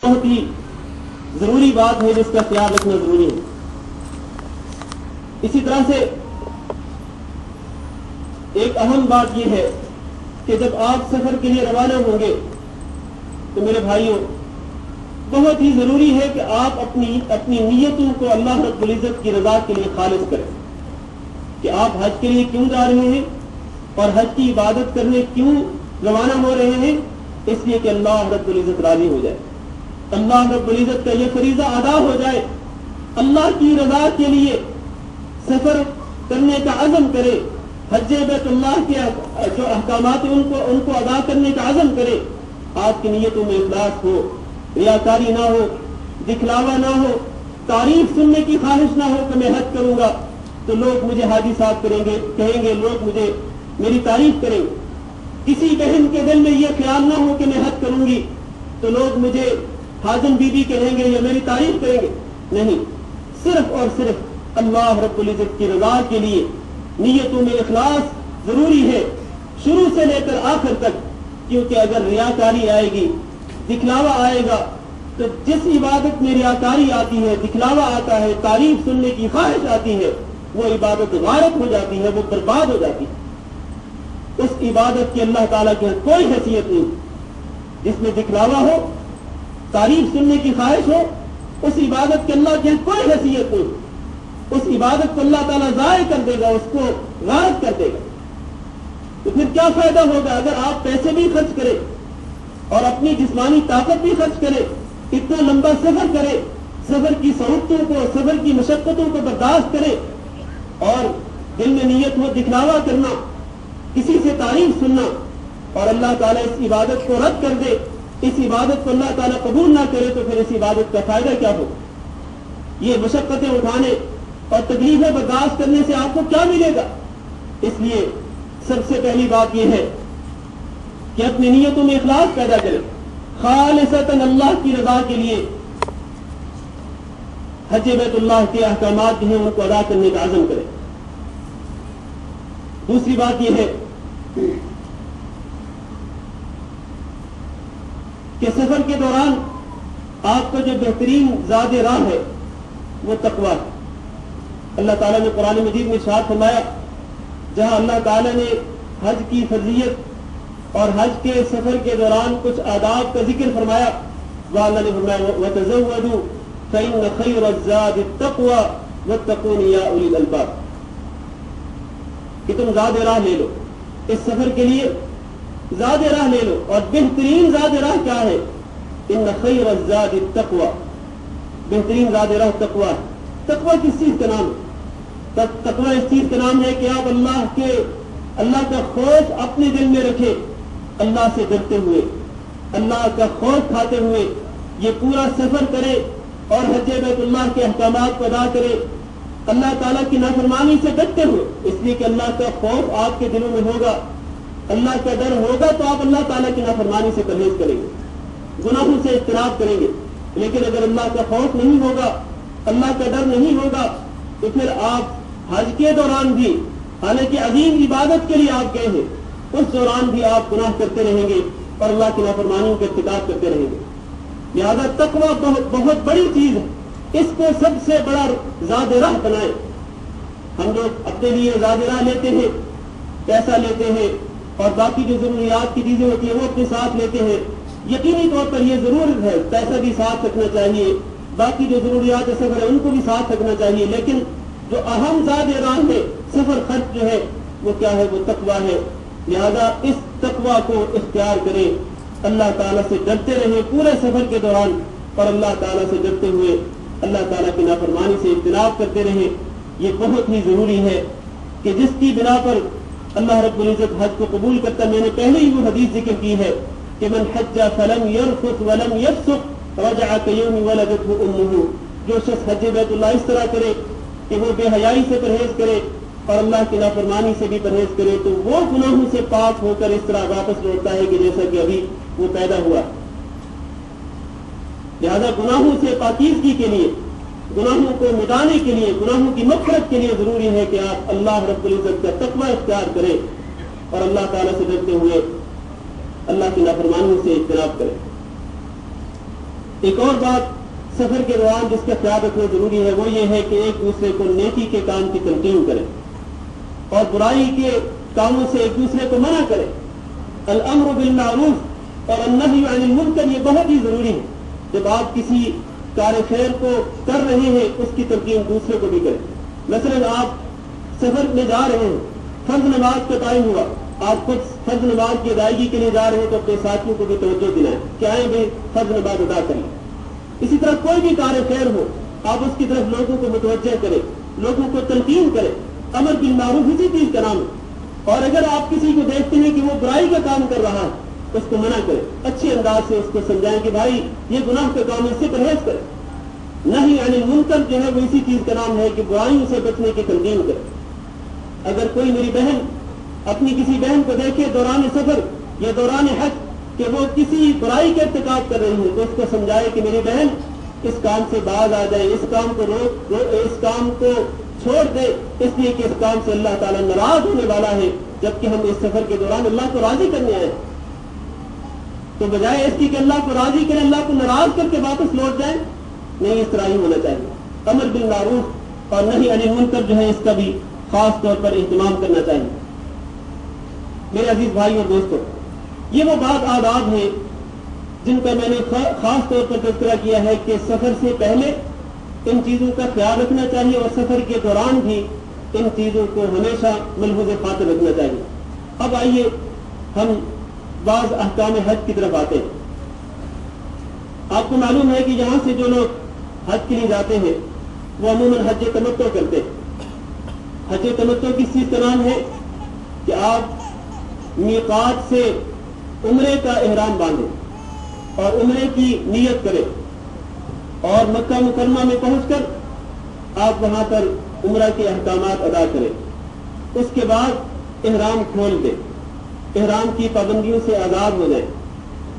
بہت ہی ضروری بات ہے جس کا خیال رکھنا ضروری ہے. اسی طرح سے ایک اہم بات یہ ہے کہ جب آپ سفر کے لیے روانہ ہوں گے تو میرے بھائیوں بہت ہی ضروری ہے کہ آپ اپنی نیتوں کو اللہ رب العزت کی رضا کے لیے خالص کریں کہ آپ حج کے لیے کیوں جا رہے ہیں اور حج کی عبادت کرنے کیوں روانہ ہو رہے ہیں. اس لیے کہ اللہ رب العزت راضی ہو جائے, اللہ رب العزت کا یہ فریضہ ادا ہو جائے, اللہ کی رضا کے لیے سفر کرنے کا عزم کرے, حج بیت اللہ کے جو احکامات ہیں ان کو ادا کرنے کا عزم کرے. آپ کی نیتوں میں اخلاص ہو, ریاکاری نہ ہو, دکھلاوا نہ ہو, تعریف سننے کی خواہش نہ ہو کہ میں حج کروں گا تو لوگ مجھے حاجی صاحب کہیں گے, لوگ مجھے میری تعریف کریں گے. کسی بہن کے دل میں یہ خیال نہ ہو کہ میں حج کروں گی تو لوگ مجھے حاجن بی بی کہیں گے یا میری تعریف کریں گے. نہیں, صرف اور صرف اللہ رب العزت کی رضا کے لیے نیتوں میں اخلاص ضروری ہے شروع سے لے کر آخر تک. کیونکہ اگر ریاکاری آئے گی, دکھلاوا آئے گا تو جس عبادت میں ریاکاری آتی ہے, دکھلاوا آتا ہے, تعریف سننے کی خواہش آتی ہے, وہ عبادت غارت ہو جاتی ہے, وہ برباد ہو جاتی ہے. اس عبادت کی اللہ تعالیٰ کی کوئی حیثیت نہیں. جس میں دکھلاوا ہو, تعریف سننے کی خواہش ہو, اس عبادت کی اللہ کی کوئی حیثیت نہیں. اس عبادت کو اللہ تعالیٰ ضائع کر دے گا, اس کو غارت کر دے گا. تو پھر کیا فائدہ ہوگا اگر آپ پیسے بھی خرچ کریں اور اپنی جسمانی طاقت بھی خرچ کریں, اتنا لمبا سفر کرے, سفر کی سہولتوں کو, سفر کی مشقتوں کو برداشت کرے اور دل میں نیت ہو دکھلاوا کرنا, کسی سے تعریف سننا, اور اللہ تعالیٰ اس عبادت کو رد کر دے, اس عبادت کو اللہ تعالیٰ قبول نہ کرے تو پھر اس عبادت کا فائدہ کیا ہوگا؟ یہ مشقتیں اٹھانے اور تکلیفیں برداشت کرنے سے آپ کو کیا ملے گا؟ اس لیے سب سے پہلی بات یہ ہے کہ اپنی نیتوں میں اخلاص پیدا کریں, خالصتاً اللہ کی رضا کے لیے حج بیت اللہ کے احکامات جو ہیں ان کو ادا کرنے کا عزم کریں. دوسری بات یہ ہے کہ سفر کے دوران آپ کا جو بہترین زاد راہ ہے وہ تقویٰ ہے. اللہ تعالیٰ نے قرآن مجید میں ارشاد فرمایا, جہاں اللہ تعالیٰ نے حج کی فرضیت اور حج کے سفر کے دوران کچھ آداب کا ذکر فرمایا, وہاں اللہ نے فرمایا وَتَزَوَّدُوا فَإِنَّ خَيْرَ الزَّادِ التَّقْوَى وَاتَّقُونِ يَا أُولِي الْأَلْبَابِ, کہ تم زاد راہ لے لو, اس سفر کے لیے زاد راہ لے لو. اور بہترین زاد راہ کیا ہے؟ ان خیر الزاد التقوی, بہترین زاد راہ تقوی. تقوی کس چیز کا نام ہے؟ تقوی اس چیز کا نام ہے کہ آپ اللہ کا خوف اپنے دل میں رکھے, اللہ سے ڈرتے ہوئے, اللہ کا خوف کھاتے ہوئے یہ پورا سفر کرے اور حج بیت اللہ کے احکامات کو ادا کرے, اللہ تعالیٰ کی نافرمانی سے ڈرتے ہوئے. اس لیے کہ اللہ کا خوف آپ کے دلوں میں ہوگا, اللہ کا ڈر ہوگا تو آپ اللہ تعالیٰ کی نافرمانی سے پرہیز کریں گے, گناہوں سے اجتناب کریں گے. لیکن اگر اللہ کا خوف نہیں ہوگا, اللہ کا ڈر نہیں ہوگا تو پھر آپ حج کے دوران بھی, حالانکہ عظیم عبادت کے لیے آپ گئے ہیں, اس دوران بھی آپ گناہ کرتے رہیں گے اور اللہ کی نافرمانیوں کا ارتکاب کرتے رہیں گے. لہذا تقویٰ بہت بڑی چیز ہے, اس کو سب سے بڑا زاد راہ بنائیں. ہم لوگ اپنے لیے زاد راہ لیتے ہیں, پیسہ لیتے ہیں اور باقی جو ضروریات کی چیزیں ہوتی ہیں وہ اپنے ساتھ لیتے ہیں. یقینی طور پر یہ ضرور ہے, پیسہ بھی ساتھ رکھنا چاہیے, باقی جو ضروریات سفر ہے ان کو بھی ساتھ رکھنا چاہیے. لیکن جو اہم زاد راہ ہے, سفر خرچ جو ہے وہ کیا ہے؟ وہ تقویٰ ہے. لہذا اس تقویٰ کو اختیار کریں, اللہ تعالیٰ سے ڈرتے رہیں پورے سفر کے دوران, اور اللہ تعالیٰ سے ڈرتے ہوئے اللہ تعالیٰ کی نافرمانی سے اجتناب کرتے رہیں. یہ بہت ہی ضروری ہے کہ جس کی بنا پر اللہ رب العزت حج کو قبول کرتا. میں نے پہلے ہی وہ حدیث ذکر کی ہے کہ من حج فلم يرفث ولم يفسق رجع كيوم ولدته امه. جو شخص حج بیت اللہ اس طرح کرے کہ وہ بے حیائی سے پرہیز کرے اور اللہ کی نافرمانی سے بھی پرہیز کرے تو وہ گناہوں سے پاک ہو کر اس طرح واپس لوٹتا ہے کہ جیسا کہ ابھی وہ پیدا ہوا. لہذا گناہوں سے پاکیزگی کے لیے, گناہوں کو مٹانے کے لیے, گناہوں کی مغفرت کے لیے ضروری ہے کہ آپ اللہ رب العزت کا تقویٰ اختیار کریں اور اللہ تعالیٰ سے ڈرتے ہوئے اللہ کی نافرمانیوں سے اجتناب کریں. ایک اور بات سفر کے دوران جس کا خیال رکھنا ضروری ہے وہ یہ ہے کہ ایک دوسرے کو نیکی کے کام کی تلقین کرے اور برائی کے کاموں سے ایک دوسرے کو منع کرے. الامر بالمعروف اور النہی عن المنکر یہ بہت ہی ضروری ہے. جب آپ کسی کار خیر کو کر رہے ہیں اس کی تلقین دوسرے کو بھی کریں. مثلا آپ سفر میں جا رہے ہیں, فرض نماز کا ٹائم ہوا, آپ خود فرض نماز کی ادائیگی کے لیے جا رہے ہیں تو اپنے ساتھیوں کو بھی توجہ دلائیں کہ آئیں بھی فرض نماز ادا کریں. اسی طرح کوئی بھی کار خیر ہو آپ اس کی طرف لوگوں کو متوجہ کریں, لوگوں کو تلقین کریں. امر بالمعروف اسی چیز کا نام ہے. اور اگر آپ کسی کو دیکھتے ہیں کہ وہ برائی کا کام کر رہا ہے اس کو منع کریں, اچھے انداز سے اس کو سمجھائیں کہ بھائی یہ گناہ کا کام ہے, اس سے پرہیز کریں. نہیں عن المنکر جو ہے وہ اسی چیز کا نام ہے کہ برائیوں سے بچنے کی تلقین کرے. اگر کوئی میری بہن اپنی کسی بہن کو دیکھے دوران سفر یا دوران حج کہ وہ کسی برائی کا ارتکاب کر رہی ہے تو اس کو سمجھائے کہ میری بہن اس کام سے باز آ جائے, اس کام کو اس کام کو چھوڑ دے, اس لیے کہ اس کام سے اللہ تعالیٰ ناراض ہونے والا ہے, جبکہ ہم اس سفر کے دوران اللہ کو راضی کرنے آئے. تو بجائے اس کی کہ اللہ کو راضی کریں اللہ کو ناراض کر کے واپس لوٹ جائیں, نہیں اس طرح ہی ہونا چاہیے. امر بالمعروف اور نہی عن المنکر جو ہے اس کا بھی خاص طور پر اہتمام کرنا چاہیے. میرے عزیز بھائی اور دوستو, یہ وہ بات آداب ہیں جن کا میں نے خاص طور پر تذکرہ کیا ہے کہ سفر سے پہلے ان چیزوں کا خیال رکھنا چاہیے اور سفر کے دوران بھی ان چیزوں کو ہمیشہ ملحوظ خاطر رکھنا چاہیے. اب آئیے ہم بعض احکام حج کی طرف آتے ہیں. آپ کو معلوم ہے کہ یہاں سے جو لوگ حج کے لیے جاتے ہیں وہ عموماً حج تمتع کرتے ہیں. حج تمتع کس چیز کا نام ہے کہ آپ میقات سے عمرے کا احرام باندھیں اور عمرے کی نیت کریں اور مکہ مکرمہ میں پہنچ کر آپ وہاں پر عمرہ کے احکامات ادا کریں. اس کے بعد احرام کھول دیں, احرام کی پابندیوں سے آزاد ہو جائیں.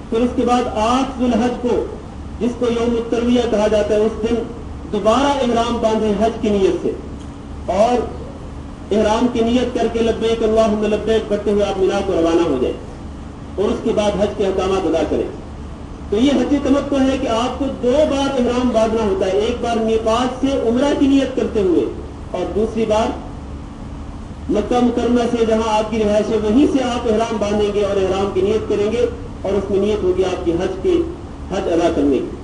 پھر اس کے بعد 8 ذو الحج کو جس کو یوم الترویہ کہا جاتا ہے اس دن دوبارہ احرام باندھیں حج کی نیت سے اور احرام کی نیت کر کے لبیک اللہم لبیک پڑھتے ہوئے آپ مینا کو روانہ ہو جائیں اور اس کے بعد حج کے احکامات ادا کریں. تو یہ حج تمتع ہے کہ آپ کو 2 بار احرام باندھنا ہوتا ہے, ایک بار میقات سے عمرہ کی نیت کرتے ہوئے اور دوسری بار مکہ مکرمہ سے جہاں آپ کی رہائش ہے وہیں سے آپ احرام باندھیں گے اور احرام کی نیت کریں گے اور اس میں نیت ہوگی آپ کی حج ادا کرنے کی.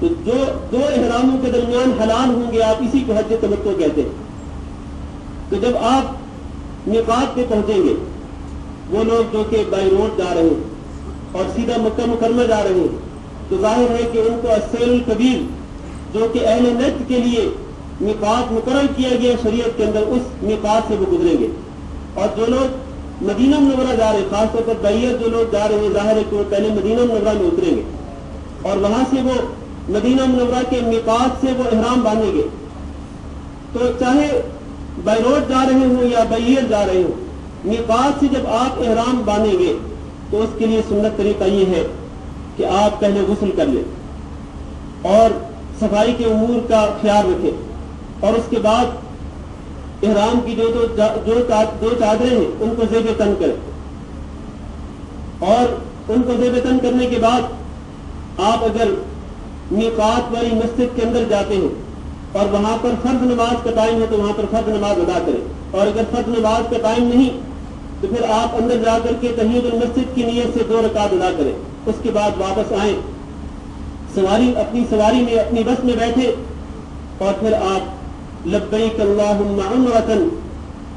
تو جو 2 احراموں کے درمیان حلال ہوں گے آپ اسی کو حج تمتع کہتے ہیں. تو جب آپ میقات پہ پہنچیں گے وہ لوگ جو کہ بائی روڈ جا رہے ہیں اور سیدھا مکہ مکرمہ جا رہے ہیں تو ظاہر ہے کہ ان کو السیل الکبیر جو کہ اہل نجد کے لیے میقات مقرر کیا گیا شریعت کے اندر اس میقات سے وہ گزریں گے. اور جو لوگ مدینہ منورہ جا رہے ہیں خاص طور پر بائیت جو لوگ جا رہے ہیں ظاہر ہے کہ وہ پہلے مدینہ منورہ میں اتریں گے اور وہاں سے وہ مدینہ منورہ کے میقات سے وہ احرام باندھیں گے. تو چاہے بائی روڈ جا رہے ہوں یا بائیت جا رہے ہوں میقات سے جب آپ احرام باندھیں گے تو اس کے لیے سنت طریقہ یہ ہے کہ آپ پہلے غسل کر لیں اور صفائی کے امور کا خیال رکھیں اور اس کے بعد احرام کی جو 2 چادریں ہیں ان کو زیب تن کریں اور ان کو زیب تن کرنے کے بعد آپ اگر میقات والی مسجد کے اندر جاتے ہیں اور وہاں پر فرض نماز کا ٹائم ہے تو وہاں پر فرض نماز ادا کریں اور اگر فرض نماز کا ٹائم نہیں تو پھر آپ اندر جا کر کے تحیۃ المسجد کی نیت سے 2 رکعت ادا کریں. اس کے بعد واپس آئیں, اپنی سواری میں اپنی بس میں بیٹھے اور پھر آپ لبیک اللہم عمرتن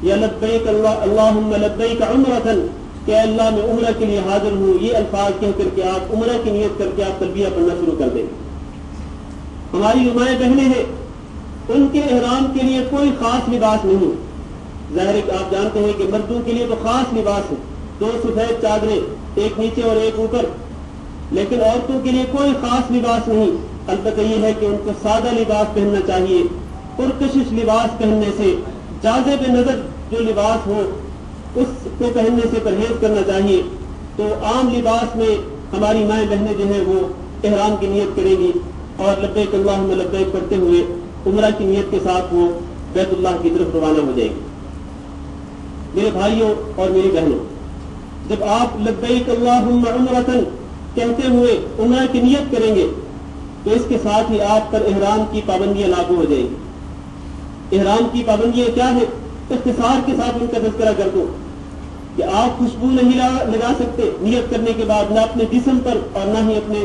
یا لبیک اللہم لبیک عمرتن کہ اللہ میں عمرہ کے لیے حاضر ہوں یہ الفاظ کہہ کر کے آپ عمرہ کی نیت کر کے آپ تلبیہ پڑھنا شروع کر دیں. ہماری مائیں بہنیں ہیں ان کے احرام کے لیے کوئی خاص لباس نہیں. ظاہر ہے کہ آپ جانتے ہیں کہ مردوں کے لیے تو خاص لباس ہے 2 سفید چادریں ایک نیچے اور ایک اوپر, لیکن عورتوں کے لیے کوئی خاص لباس نہیں. البتہ یہ ہے کہ ان کو سادہ لباس پہننا چاہیے, پرکشش لباس پہننے سے جاذب نظر جو لباس ہو اس کو پہننے سے پرہیز کرنا چاہیے. تو عام لباس میں ہماری مائیں بہنیں جو ہیں وہ احرام کی نیت کریں گی اور لبیک اللہم لبیک پڑھتے ہوئے عمرہ کی نیت کے ساتھ وہ بیت اللہ کی طرف روانہ ہو جائیں گے. میرے بھائیوں اور میری بہنوں, جب آپ لبیک اللہم عمرتن کہتے ہوئے عمرہ کی نیت کریں گے تو اس کے ساتھ ہی آپ پر احرام کی پابندیاں لاگو ہو جائیں گی۔ احرام کی پابندیاں کیا ہے؟ اختصار کے ساتھ ان کا تذکرہ کر دو کہ آپ خوشبو نہیں لگا سکتے نیت کرنے کے بعد، نہ اپنے جسم پر اور نہ ہی اپنے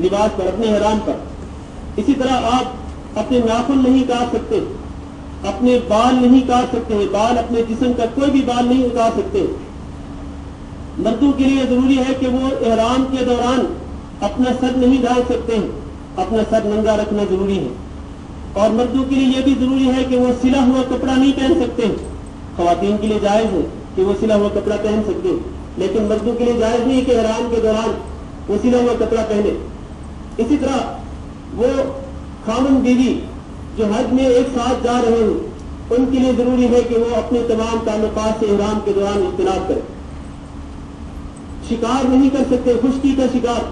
لباس پر، اپنے احرام پر۔ اسی طرح آپ اپنے ناخن نہیں کاٹ سکتے، اپنے بال نہیں کاٹ سکتے ہیں، بال اپنے جسم کا کوئی بھی بال نہیں اتار سکتے۔ مردوں کے لیے ضروری ہے کہ وہ احرام کے دوران اپنا سر نہیں ڈھانپ سکتے ہیں، اپنا سر ننگا رکھنا ضروری ہے۔ اور مردوں کے لیے یہ بھی ضروری ہے کہ وہ سلا ہوا کپڑا نہیں پہن سکتے ہیں۔ خواتین کے لیے جائز ہے کہ وہ سلا ہوا کپڑا پہن سکتے ہیں، لیکن مردوں کے لیے جائز نہیں کہ احرام کے دوران وہ سلا ہوا کپڑا پہنے۔ اسی طرح وہ خامن بیوی جو حج میں ایک ساتھ جا رہے ہیں، ان کے لیے ضروری ہے کہ وہ اپنے تمام تعلقات سے احرام کے دوران اجتناب کریں۔ شکار نہیں کر سکتے، خشکی کا شکار۔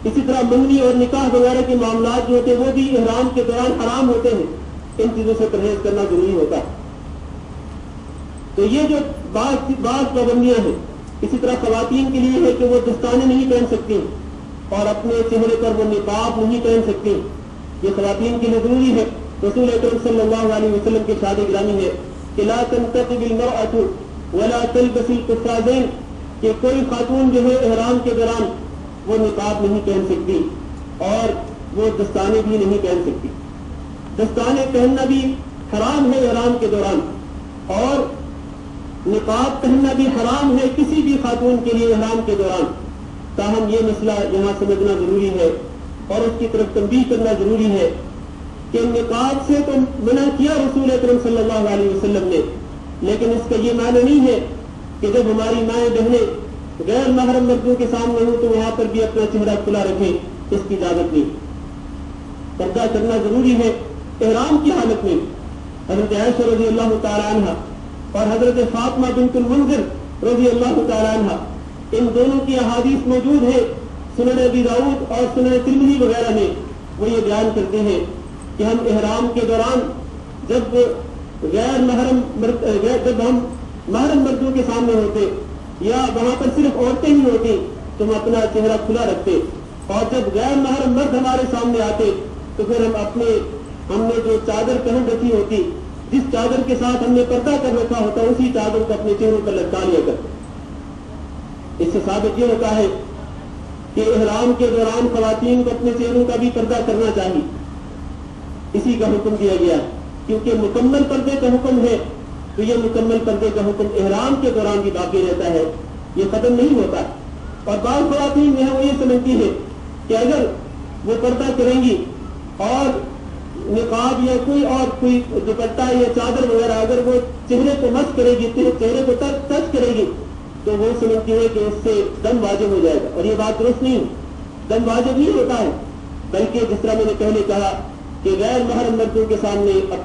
اسی طرح منگنی اور نکاح وغیرہ کے معاملات جو ہوتے ہیں وہ بھی احرام کے دوران حرام ہوتے ہیں، ان چیزوں سے پرہیز کرنا ضروری ہوتا ہے۔ تو یہ جو بعض پابندیاں ہیں، اسی طرح خواتین کے لیے ہے کہ وہ دستانے نہیں پہن سکتی اور اپنے چہرے پر وہ نقاب نہیں پہن سکتی، یہ خواتین کے لیے ضروری ہے۔ رسول اکرم صلی اللہ علیہ وسلم کے شاد گرامی ہے کہ لا تنتقب المرأة ولا تلبس القفازین، کہ کوئی خاتون جو ہے احرام کے دوران وہ نقاب نہیں پہن سکتی اور وہ دستانے بھی نہیں پہن سکتی۔ دستانے پہننا بھی حرام ہے احرام کے دوران، اور نقاب پہننا بھی حرام ہے کسی بھی خاتون کے لیے احرام کے دوران۔ تاہم یہ مسئلہ یہاں سمجھنا ضروری ہے اور اس کی طرف تنبیہ کرنا ضروری ہے کہ نقاب سے تو منع کیا رسول اکرم صلی اللہ علیہ وسلم نے، لیکن اس کا یہ معنی نہیں ہے کہ جب ہماری مائیں بہنیں غیر محرم مردوں کے سامنے ہوں تو وہاں پر بھی اپنا چہرہ کھلا رکھیں، اس کی اجازت نہیں۔ پردہ کرنا ضروری ہے احرام کی حالت میں۔ حضرت عائشہ رضی اللہ تعالی عنہ اور حضرت فاطمہ بنت المنذر رضی اللہ تعالی عنہ، ان دونوں کی احادیث موجود ہے سنن ابی داؤد اور سنن ترمذی وغیرہ میں۔ وہ یہ بیان کرتے ہیں کہ ہم احرام کے دوران جب ہم محرم مردوں کے سامنے ہوتے یا وہاں پر صرف عورتیں ہی ہوتی تو ہم اپنا چہرہ کھلا رکھتے، اور جب غیر محرم مرد ہمارے سامنے آتے تو پھر ہم نے جو چادر پہن رکھی ہوتی، جس چادر کے ساتھ ہم نے پردہ کر رکھا ہوتا، اسی چادر کو اپنے چہروں پر لٹکا لیا کرتے۔ اس سے ثابت یہ ہوتا ہے کہ احرام کے دوران خواتین کو اپنے چہروں کا بھی پردہ کرنا چاہیے، اسی کا حکم دیا گیا، کیونکہ مکمل پردے کا حکم ہے تو یہ مکمل پردے کا حکم احرام کے دوران بھی باقی رہتا ہے، یہ ختم نہیں ہوتا۔ اور بعض خواتین جو ہے وہ یہ سمجھتی ہے کہ اگر وہ پردہ کریں گی اور نقاب یا کوئی دوپٹہ یا چادر وغیرہ اگر وہ چہرے کو مس کرے گی، چہرے کو ٹچ کرے گی، تو وہ سمجھتی ہے کہ اس سے دم واجب ہو جائے گا، اور یہ بات درست نہیں ہے۔ دم واجب نہیں ہوتا ہے، بلکہ جس طرح میں نے پہلے کہا کہ غیر محرم مردوں کے سامنے